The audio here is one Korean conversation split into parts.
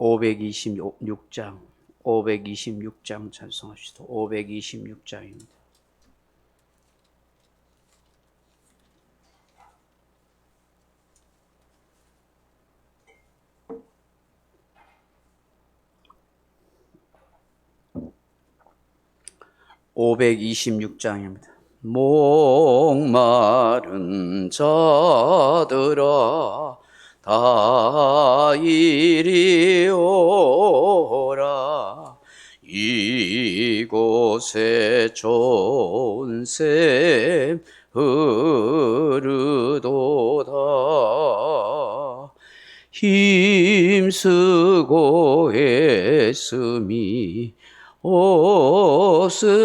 526장 찬송합시다. 526장입니다. 목마른 자들아 다 이리 오라. 이곳에 좋은 샘 흐르도다. 힘쓰고 애쓰미 없을지라도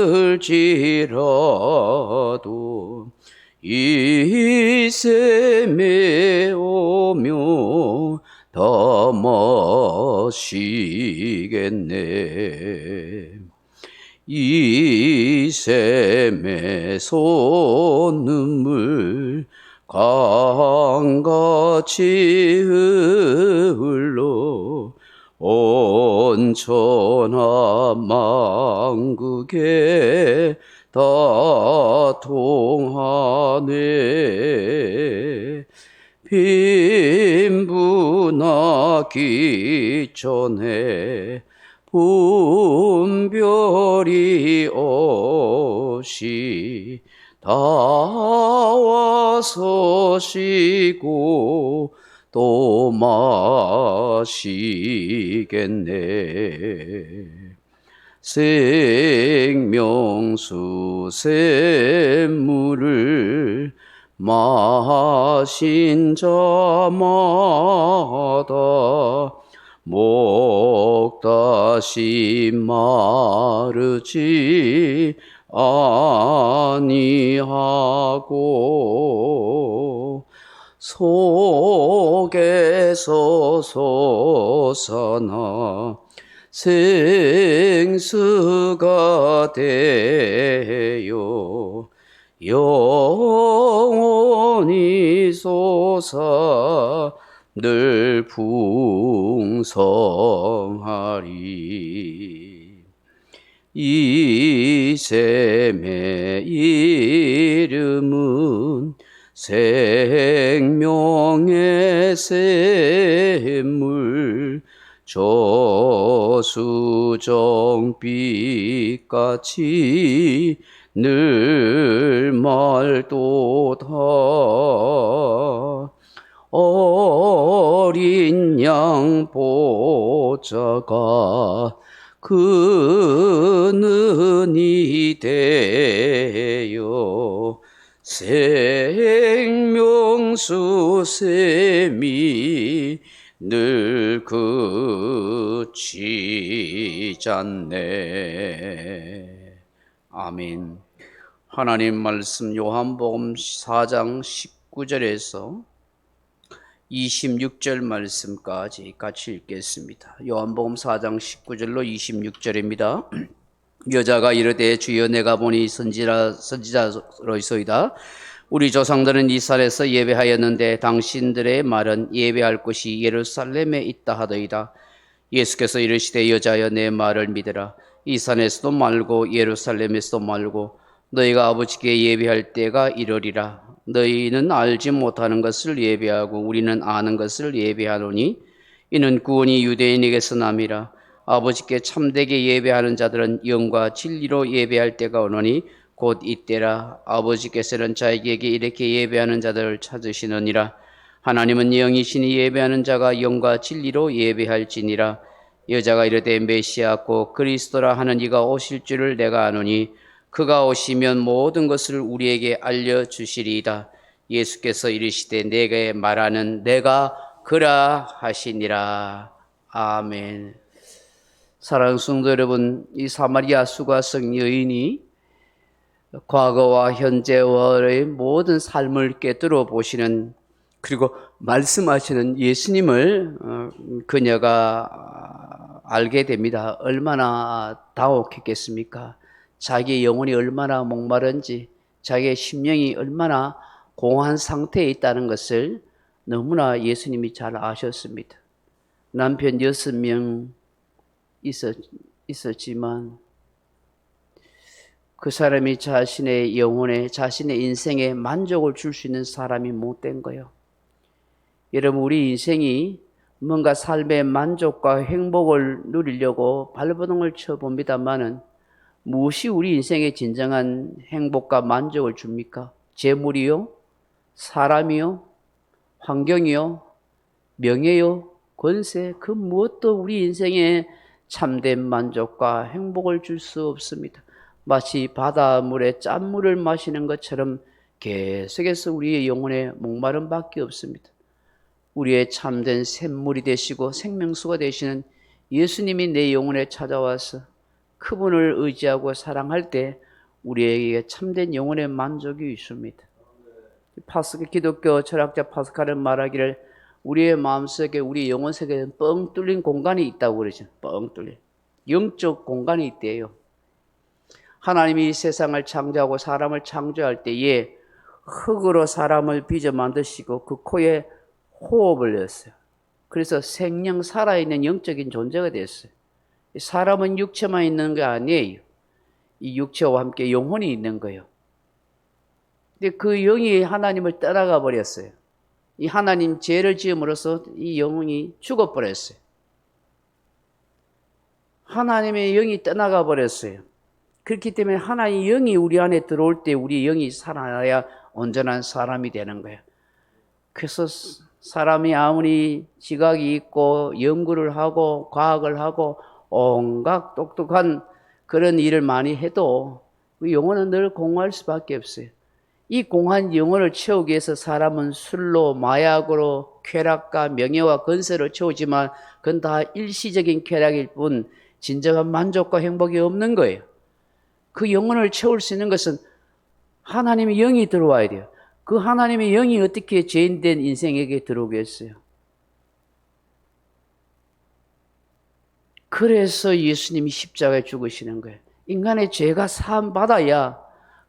이 샘에 오며 다 마시겠네. 이 샘에서 눈물 강같이 흘러 온 천하 만국에 다 통하네. 빈부나기 전에 분별이 없이 다 와서 쉬고 또 마시겠네. 생명수 샘물을 마신 자마다 목 다시 마르지 아니하고 속에서 솟아나 생수가 되어 영원히 솟아 늘 풍성하리. 이 샘의 이름은 생명의 샘물, 저수정빛같이 늘 맑도다. 어린 양 보자가 그늘이 되어 생명수 샘이 늘 그치지 않네. 아멘. 하나님 말씀 요한복음 4장 19절에서 26절 말씀까지 같이 읽겠습니다. 요한복음 4장 19절로 26절입니다. 여자가 이르되 주여 내가 보니 선지자로이소이다. 우리 조상들은 이 산에서 예배하였는데 당신들의 말은 예배할 곳이 예루살렘에 있다 하더이다. 예수께서 이르시되 여자여 내 말을 믿으라. 이 산에서도 말고 예루살렘에서도 말고 너희가 아버지께 예배할 때가 이르리라. 너희는 알지 못하는 것을 예배하고 우리는 아는 것을 예배하노니 이는 구원이 유대인에게서 남이라. 아버지께 참되게 예배하는 자들은 영과 진리로 예배할 때가 오노니 곧 이때라. 아버지께서는 자에게 이렇게 예배하는 자들을 찾으시느니라. 하나님은 영이시니 예배하는 자가 영과 진리로 예배할지니라. 여자가 이르되 메시아 곧 그리스도라 하는 이가 오실 줄을 내가 아노니 그가 오시면 모든 것을 우리에게 알려주시리이다. 예수께서 이르시되 내게 말하는 내가 그라 하시니라. 아멘. 사랑하는 성도 여러분, 이 사마리아 수가성 여인이 과거와 현재와의 모든 삶을 깨뜨려 보시는, 그리고 말씀하시는 예수님을 그녀가 알게 됩니다. 얼마나 다옥했겠습니까? 자기의 영혼이 얼마나 목마른지, 자기의 심령이 얼마나 공허한 상태에 있다는 것을 너무나 예수님이 잘 아셨습니다. 남편 6명 있었지만 그 사람이 자신의 영혼에, 자신의 인생에 만족을 줄 수 있는 사람이 못 된 거예요. 여러분, 우리 인생이 뭔가 삶의 만족과 행복을 누리려고 발버둥을 쳐봅니다마는 무엇이 우리 인생의 진정한 행복과 만족을 줍니까? 재물이요? 사람이요? 환경이요? 명예요? 권세? 그 무엇도 우리 인생에 참된 만족과 행복을 줄 수 없습니다. 마치 바닷물에 짠물을 마시는 것처럼 계속해서 우리의 영혼에 목마름 밖에 없습니다. 우리의 참된 샘물이 되시고 생명수가 되시는 예수님이 내 영혼에 찾아와서 그분을 의지하고 사랑할 때 우리에게 참된 영혼의 만족이 있습니다. 기독교 철학자 파스칼은 말하기를 우리의 마음속에, 우리 영혼 속에 뻥 뚫린 공간이 있다고 그러죠. 뻥 뚫린 영적 공간이 있대요. 하나님이 세상을 창조하고 사람을 창조할 때에 흙으로 사람을 빚어 만드시고 그 코에 호흡을 넣었어요. 그래서 생명 살아있는 영적인 존재가 됐어요. 사람은 육체만 있는 게 아니에요. 이 육체와 함께 영혼이 있는 거예요. 근데 그 영이 하나님을 떠나가 버렸어요. 이 하나님 죄를 지음으로써 이 영혼이 죽어버렸어요. 하나님의 영이 떠나가 버렸어요. 그렇기 때문에 하나님의 영이 우리 안에 들어올 때 우리 영이 살아나야 온전한 사람이 되는 거예요. 그래서 사람이 아무리 지각이 있고 연구를 하고 과학을 하고 온갖 똑똑한 그런 일을 많이 해도 그 영혼은 늘 공허할 수밖에 없어요. 이 공허한 영혼을 채우기 위해서 사람은 술로, 마약으로, 쾌락과 명예와 건세를 채우지만 그건 다 일시적인 쾌락일 뿐 진정한 만족과 행복이 없는 거예요. 그 영혼을 채울 수 있는 것은 하나님의 영이 들어와야 돼요. 그 하나님의 영이 어떻게 죄인된 인생에게 들어오겠어요? 그래서 예수님이 십자가에 죽으시는 거예요. 인간의 죄가 사함받아야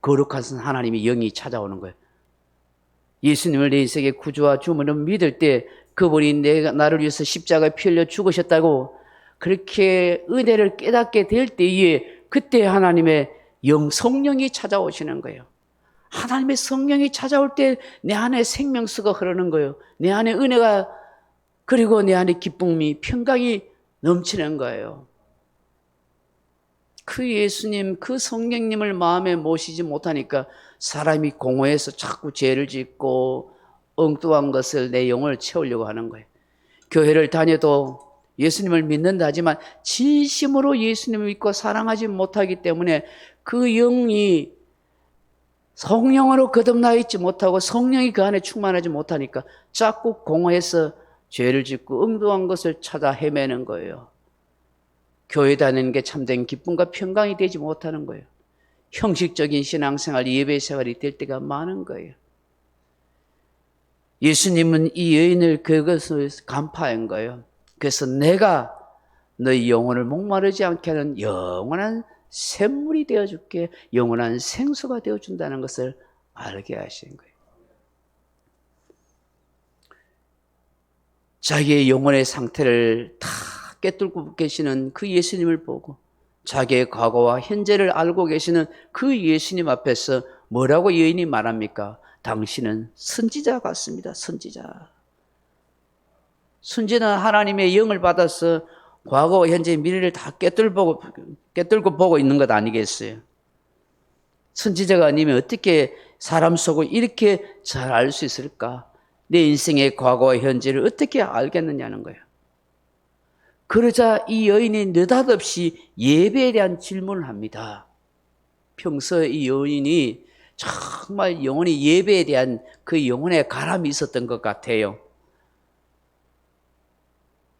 거룩한 하나님의 영이 찾아오는 거예요. 예수님을 내 인생의 구주와 주문을 믿을 때 그분이 나를 위해서 십자가에 피 흘려 죽으셨다고 그렇게 은혜를 깨닫게 될 때에 그때 하나님의 영, 성령이 찾아오시는 거예요. 하나님의 성령이 찾아올 때 내 안에 생명수가 흐르는 거예요. 내 안에 은혜가, 그리고 내 안에 기쁨이, 평강이 넘치는 거예요. 그 예수님, 그 성령님을 마음에 모시지 못하니까 사람이 공허해서 자꾸 죄를 짓고 엉뚱한 것을 내 영혼을 채우려고 하는 거예요. 교회를 다녀도 예수님을 믿는다 하지만 진심으로 예수님을 믿고 사랑하지 못하기 때문에 그 영이 성령으로 거듭나 있지 못하고 성령이 그 안에 충만하지 못하니까 자꾸 공허해서 죄를 짓고 엉뚱한 것을 찾아 헤매는 거예요. 교회 다니는 게 참된 기쁨과 평강이 되지 못하는 거예요. 형식적인 신앙생활, 예배생활이 될 때가 많은 거예요. 예수님은 이 여인을 그것을 간파한 거예요. 그래서 내가 너희 영혼을 목마르지 않게 하는 영원한 샘물이 되어줄게, 영원한 생수가 되어준다는 것을 알게 하신 거예요. 자기의 영혼의 상태를 다 꿰뚫고 계시는 그 예수님을 보고 자기의 과거와 현재를 알고 계시는 그 예수님 앞에서 뭐라고 여인이 말합니까? 당신은 선지자 같습니다. 선지자. 선지자는 하나님의 영을 받아서 과거와 현재, 미래를 다 꿰뚫고 보고 있는 것 아니겠어요? 선지자가 아니면 어떻게 사람 속을 이렇게 잘 알 수 있을까? 내 인생의 과거와 현재를 어떻게 알겠느냐는 거예요. 그러자 이 여인이 느닷없이 예배에 대한 질문을 합니다. 평소에 이 여인이 정말 영혼이 예배에 대한 그 영혼의 가람이 있었던 것 같아요.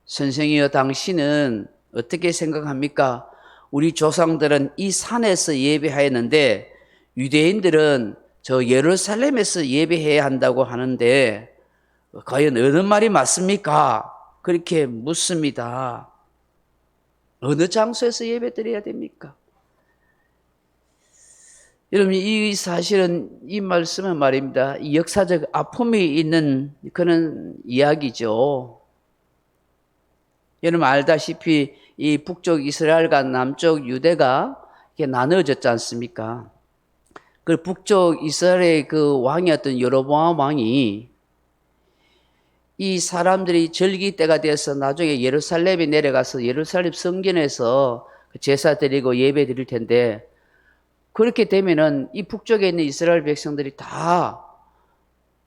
선생이여, 당신은 어떻게 생각합니까? 우리 조상들은 이 산에서 예배하였는데 유대인들은 저 예루살렘에서 예배해야 한다고 하는데 과연 어느 말이 맞습니까? 그렇게 묻습니다. 어느 장소에서 예배드려야 됩니까? 여러분, 이 사실은 이 말씀은 말입니다. 이 역사적 아픔이 있는 그런 이야기죠. 여러분 알다시피 이 북쪽 이스라엘과 남쪽 유대가 이렇게 나눠졌지 않습니까? 그 북쪽 이스라엘의 그 왕이었던 여로보암 왕이 이 사람들이 절기 때가 되어서 나중에 예루살렘에 내려가서 예루살렘 성전에서 제사 드리고 예배 드릴 텐데, 그렇게 되면은 이 북쪽에 있는 이스라엘 백성들이 다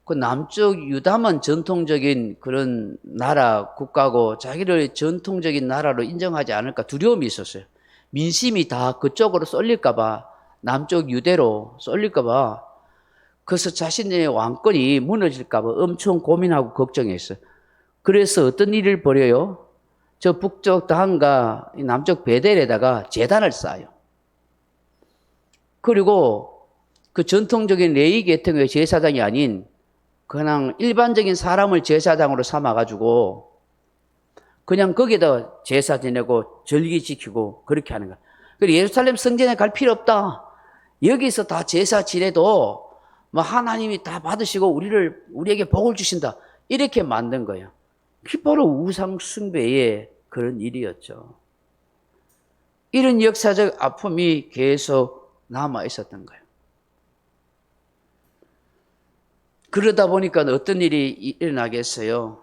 그 남쪽 유다만 전통적인 그런 나라 국가고 자기를 전통적인 나라로 인정하지 않을까 두려움이 있었어요. 민심이 다 그쪽으로 쏠릴까 봐, 남쪽 유대로 쏠릴까 봐. 그래서 자신의 왕권이 무너질까 봐 엄청 고민하고 걱정했어요. 그래서 어떤 일을 벌여요? 저 북쪽 단과 남쪽 베델에다가 제단을 쌓아요. 그리고 그 전통적인 레위 계통의 제사장이 아닌 그냥 일반적인 사람을 제사장으로 삼아가지고 그냥 거기다 제사 지내고 절기 지키고 그렇게 하는 거야. 그리고 예루살렘 성전에 갈 필요 없다. 여기서 다 제사 지내도 뭐 하나님이 다 받으시고 우리에게 복을 주신다. 이렇게 만든 거예요. 그게 바로 우상 숭배의 그런 일이었죠. 이런 역사적 아픔이 계속 남아 있었던 거예요. 그러다 보니까 어떤 일이 일어나겠어요?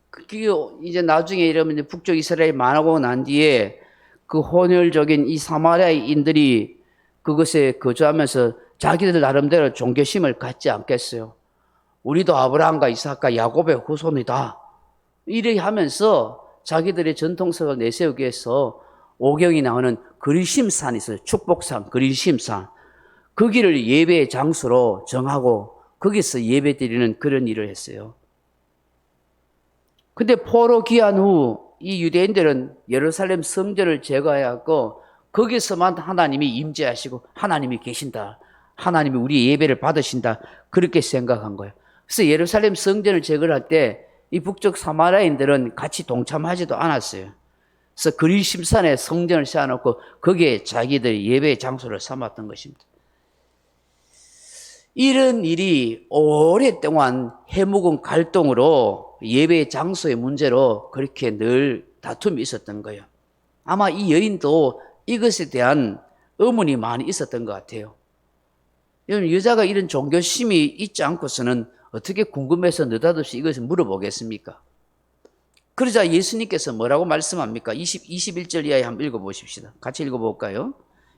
그게 이제 나중에 이러면 북쪽 이스라엘이 망하고 난 뒤에 그 혼혈적인 이 사마리아인들이 그것에 거주하면서 자기들 나름대로 종교심을 갖지 않겠어요? 우리도 아브라함과 이삭과 야곱의 후손이다. 이렇게 하면서 자기들의 전통성을 내세우기 위해서 오경이 나오는 그리심산이 있어요. 축복산, 그리심산. 거기를 예배의 장소로 정하고 거기서 예배 드리는 그런 일을 했어요. 근데 포로 귀환 후 이 유대인들은 예루살렘 성전을 제거하였고 거기서만 하나님이 임재하시고 하나님이 계신다. 하나님이 우리 예배를 받으신다. 그렇게 생각한 거예요. 그래서 예루살렘 성전을 제거할 때 이 북쪽 사마리아인들은 같이 동참하지도 않았어요. 그래서 그리심산에 성전을 세워놓고 거기에 자기들이 예배의 장소를 삼았던 것입니다. 이런 일이 오랫동안 해묵은 갈등으로 예배 장소의 문제로 그렇게 늘 다툼이 있었던 거예요. 아마 이 여인도 이것에 대한 의문이 많이 있었던 것 같아요. 여자가 이런 종교심이 있지 않고서는 어떻게 궁금해서 느닷없이 이것을 물어보겠습니까? 그러자 예수님께서 뭐라고 말씀합니까? 21절 이하에 한번 읽어보십시다. 같이 읽어볼까요?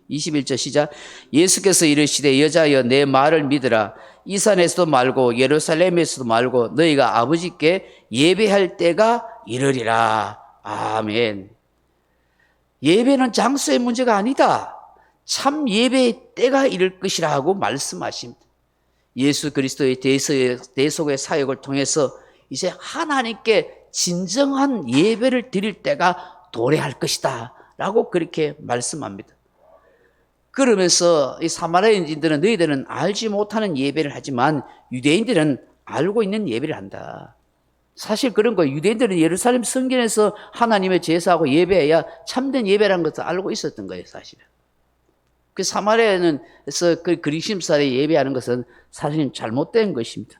21절 시작. 예수께서 이르시되 여자여 내 말을 믿으라. 이 산에서도 말고 예루살렘에서도 말고 너희가 아버지께 예배할 때가 이르리라. 아멘. 예배는 장소의 문제가 아니다. 참 예배의 때가 이를 것이라 하고 말씀하십니다. 예수 그리스도의 대속의 사역을 통해서 이제 하나님께 진정한 예배를 드릴 때가 도래할 것이다 라고 그렇게 말씀합니다. 그러면서 이 사마리아인들은 너희들은 알지 못하는 예배를 하지만 유대인들은 알고 있는 예배를 한다. 사실 그런 거예요. 유대인들은 예루살렘 성전에서 하나님의 제사하고 예배해야 참된 예배라는 것을 알고 있었던 거예요, 사실은. 그 사마리아에서 그 그리심산에 예배하는 것은 사실은 잘못된 것입니다.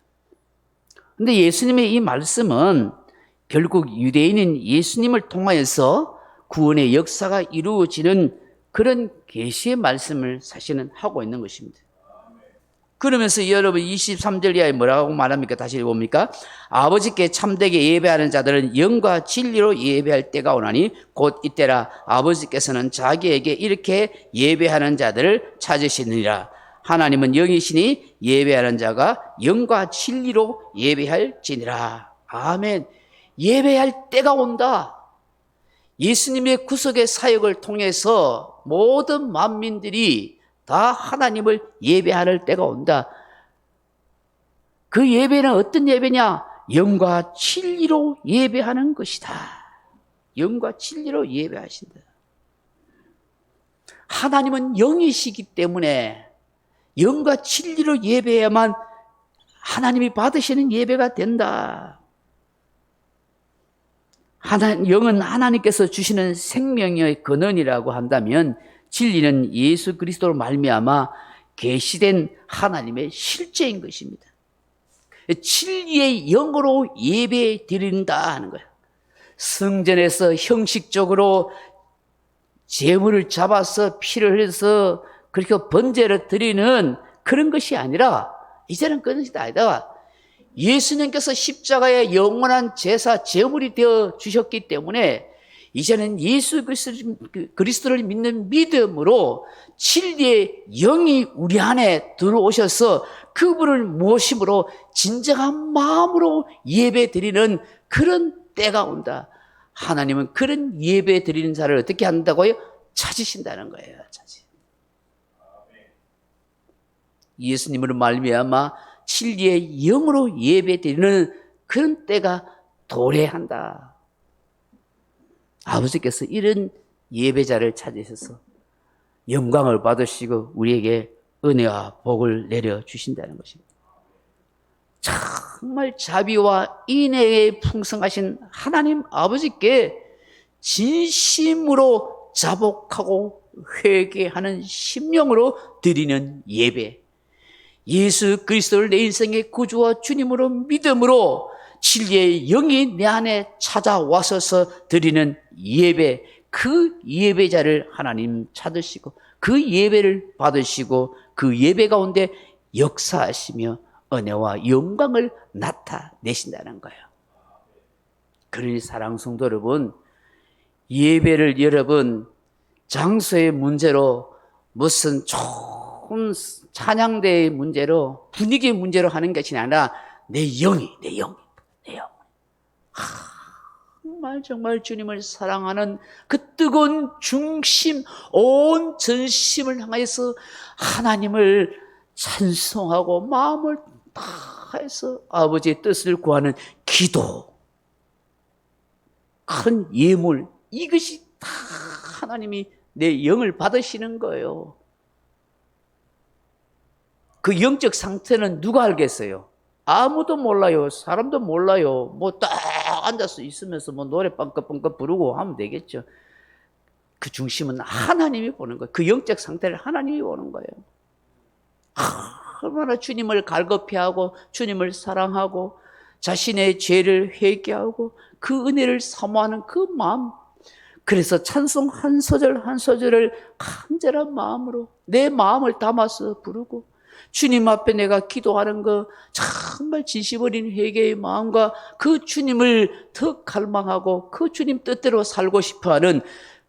근데 예수님의 이 말씀은 결국 유대인인 예수님을 통하여서 구원의 역사가 이루어지는 그런 계시의 말씀을 사실은 하고 있는 것입니다. 그러면서 여러분 23절 이하에 뭐라고 말합니까? 다시 읽어봅니까? 아버지께 참되게 예배하는 자들은 영과 진리로 예배할 때가 오나니 곧 이때라. 아버지께서는 자기에게 이렇게 예배하는 자들을 찾으시느니라. 하나님은 영이시니 예배하는 자가 영과 진리로 예배할지니라. 아멘. 예배할 때가 온다. 예수님의 구속의 사역을 통해서 모든 만민들이 다 하나님을 예배할 때가 온다. 그 예배는 어떤 예배냐? 영과 진리로 예배하는 것이다. 영과 진리로 예배하신다. 하나님은 영이시기 때문에 영과 진리로 예배해야만 하나님이 받으시는 예배가 된다. 영은 하나님께서 주시는 생명의 근원이라고 한다면 진리는 예수 그리스도로 말미암아 계시된 하나님의 실제인 것입니다. 진리의 영으로 예배 드린다 하는 거예요. 성전에서 형식적으로 제물을 잡아서 피를 흘려서 그렇게 번제를 드리는 그런 것이 아니라 이제는 그런 것이 아니다. 예수님께서 십자가의 영원한 제사 제물이 되어 주셨기 때문에 이제는 예수 그리스도를 믿는 믿음으로 진리의 영이 우리 안에 들어오셔서 그분을 모심으로 진정한 마음으로 예배 드리는 그런 때가 온다. 하나님은 그런 예배 드리는 자를 어떻게 한다고요? 찾으신다는 거예요. 예수님으로 말미암아 진리의 영으로 예배 드리는 그런 때가 도래한다. 아버지께서 이런 예배자를 찾으셔서 영광을 받으시고 우리에게 은혜와 복을 내려주신다는 것입니다. 정말 자비와 인애에 풍성하신 하나님 아버지께 진심으로 자복하고 회개하는 심령으로 드리는 예배, 예수 그리스도를 내 인생의 구주와 주님으로 믿음으로 진리의 영이 내 안에 찾아와서서 드리는 예배, 그 예배자를 하나님 찾으시고 그 예배를 받으시고 그 예배 가운데 역사하시며 은혜와 영광을 나타내신다는 거예요. 그러니 사랑하는 성도 여러분, 예배를 여러분 장소의 문제로 무슨 좋은 찬양대의 문제로 분위기의 문제로 하는 것이 아니라 내 영이 정말 주님을 사랑하는 그 뜨거운 중심, 온 전심을 향해서 하나님을 찬송하고 마음을 다해서 아버지의 뜻을 구하는 기도, 큰 예물, 이것이 다 하나님이 내 영을 받으시는 거예요. 그 영적 상태는 누가 알겠어요? 아무도 몰라요. 사람도 몰라요. 뭐 딱 앉아서 있으면서 뭐 노래 뻥긋뻥긋 부르고 하면 되겠죠. 그 중심은 하나님이 보는 거예요. 그 영적 상태를 하나님이 보는 거예요. 얼마나 주님을 갈급해하고 주님을 사랑하고 자신의 죄를 회개하고 그 은혜를 사모하는 그 마음. 그래서 찬송 한 소절 한 소절을 간절한 마음으로 내 마음을 담아서 부르고 주님 앞에 내가 기도하는 거 정말 진심 어린 회개의 마음과 그 주님을 더 갈망하고 그 주님 뜻대로 살고 싶어하는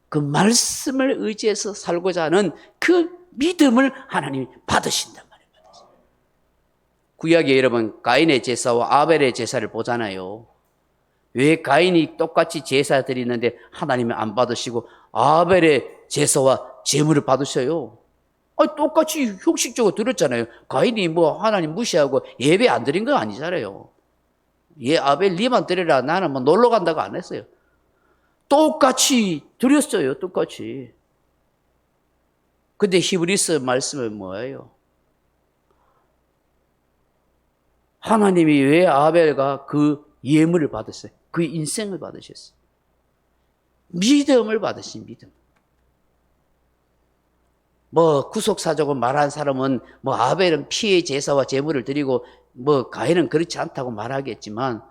그 말씀을 의지해서 살고자 하는 그 믿음을 하나님이 받으신단 말이에요. 구약에 여러분 가인의 제사와 아벨의 제사를 보잖아요. 왜 가인이 똑같이 제사 드리는데 하나님이 안 받으시고 아벨의 제사와 제물을 받으셔요? 똑같이 형식적으로 드렸잖아요. 가인이 뭐 하나님 무시하고 예배 안 드린 거 아니잖아요. 아벨 니만 드려라. 나는 뭐 놀러 간다고 안 했어요. 똑같이 드렸어요. 똑같이. 근데 히브리서 말씀은 뭐예요? 하나님이 왜 아벨과 그 예물을 받았어요? 그 인생을 받으셨어요. 믿음을 받으신 믿음. 뭐 구속사적으로 말한 사람은 뭐 아벨은 피의 제사와 제물을 드리고 뭐 가인은 그렇지 않다고 말하겠지만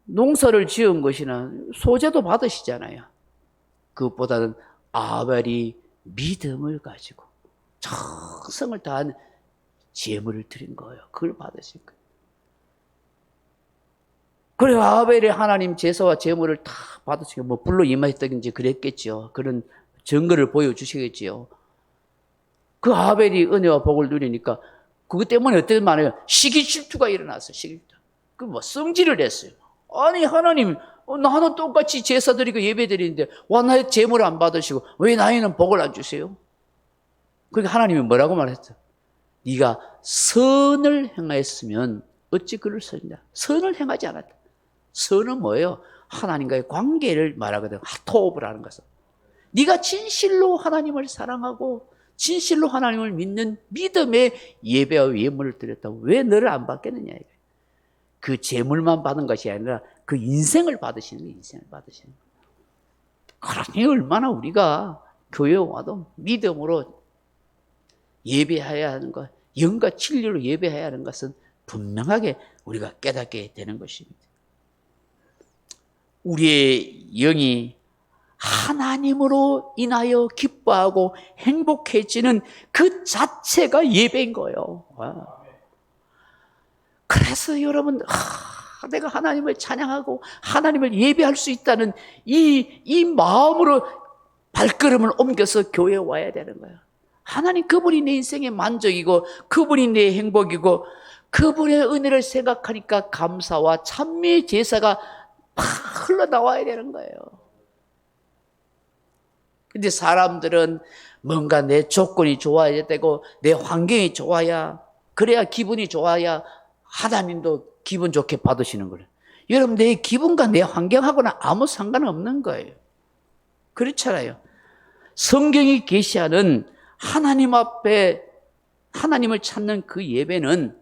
농사를 지은 것이나 소재도 받으시잖아요. 그것보다는 아벨이 믿음을 가지고 정성을 다한 제물을 드린 거예요. 그걸 받으신 거예요. 그래 아벨이 하나님 제사와 제물을 다 받으시고 뭐 불로 임하였다든지 그랬겠죠. 그런 증거를 보여주시겠지요. 그 아벨이 은혜와 복을 누리니까 그것 때문에 어떤 말이에요? 시기 질투가 일어났어요. 시기 질투. 그 뭐 성질을 냈어요. 아니 하나님 나는 똑같이 제사 드리고 예배 드리는데 와 나의 제물을 안 받으시고 왜 나에는 복을 안 주세요? 그러니까 하나님이 뭐라고 말했어요? 네가 선을 행하였으면 어찌 그를 선이냐? 선을 행하지 않았다. 선은 뭐예요? 하나님과의 관계를 말하거든. 하토브라는 것은. 네가 진실로 하나님을 사랑하고 진실로 하나님을 믿는 믿음의 예배와 예물을 드렸다고 왜 너를 안 받겠느냐. 그 재물만 받은 것이 아니라 그 인생을 받으시는 거예요. 인생을 받으시는 거예요. 그러니 얼마나 우리가 교회에 와도 믿음으로 예배해야 하는 것, 영과 진리로 예배해야 하는 것은 분명하게 우리가 깨닫게 되는 것입니다. 우리의 영이 하나님으로 인하여 기뻐하고 행복해지는 그 자체가 예배인 거예요. 그래서 여러분, 내가 하나님을 찬양하고 하나님을 예배할 수 있다는 이 마음으로 발걸음을 옮겨서 교회에 와야 되는 거예요. 하나님, 그분이 내 인생의 만족이고 그분이 내 행복이고 그분의 은혜를 생각하니까 감사와 찬미의 제사가 막 흘러나와야 되는 거예요. 근데 사람들은 뭔가 내 조건이 좋아야 되고 내 환경이 좋아야, 그래야 기분이 좋아야 하나님도 기분 좋게 받으시는 거예요. 여러분, 내 기분과 내 환경하고는 아무 상관없는 거예요. 그렇잖아요. 성경이 계시하는 하나님 앞에 하나님을 찾는 그 예배는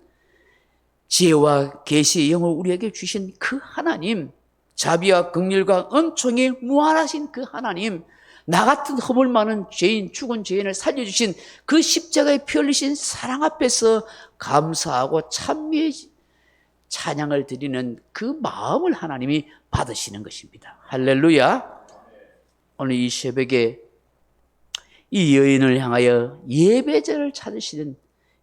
지혜와 계시의 영을 우리에게 주신 그 하나님, 자비와 긍휼과 은총이 무한하신 그 하나님, 나 같은 허물 많은 죄인, 죽은 죄인을 살려주신 그 십자가에 피 흘리신 사랑 앞에서 감사하고 찬미의 찬양을 드리는 그 마음을 하나님이 받으시는 것입니다. 할렐루야. 오늘 이 새벽에 이 여인을 향하여 예배자를 찾으시는,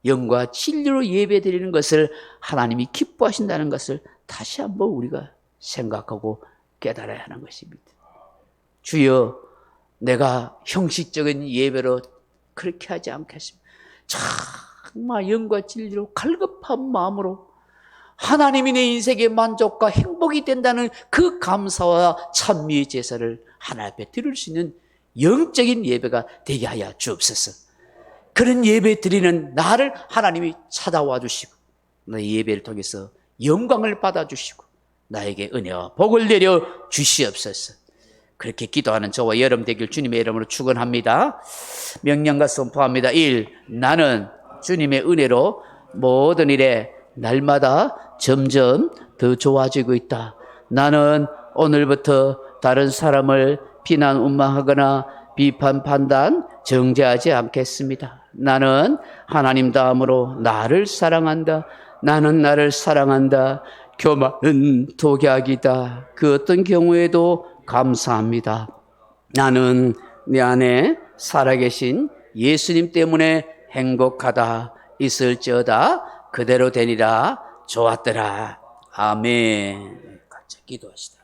영과 진리로 예배 드리는 것을 하나님이 기뻐하신다는 것을 다시 한번 우리가 생각하고 깨달아야 하는 것입니다. 주여, 내가 형식적인 예배로 그렇게 하지 않겠습니다. 정말 영과 진리로 갈급한 마음으로 하나님이 내 인생의 만족과 행복이 된다는 그 감사와 찬미의 제사를 하나님 앞에 드릴 수 있는 영적인 예배가 되게 하여 주옵소서. 그런 예배 드리는 나를 하나님이 찾아와 주시고 나의 예배를 통해서 영광을 받아주시고 나에게 은혜와 복을 내려 주시옵소서. 그렇게 기도하는 저와 여러분 되길 주님의 이름으로 축원합니다. 명령과 선포합니다. 1. 나는 주님의 은혜로 모든 일에 날마다 점점 더 좋아지고 있다. 나는 오늘부터 다른 사람을 비난 운망하거나 비판 판단 정죄하지 않겠습니다. 나는 하나님 다음으로 나를 사랑한다. 나는 나를 사랑한다. 교만은 독약이다. 그 어떤 경우에도 감사합니다. 나는 내 안에 살아계신 예수님 때문에 행복하다. 있을지어다 그대로 되니라. 좋았더라. 아멘. 같이 기도하시다.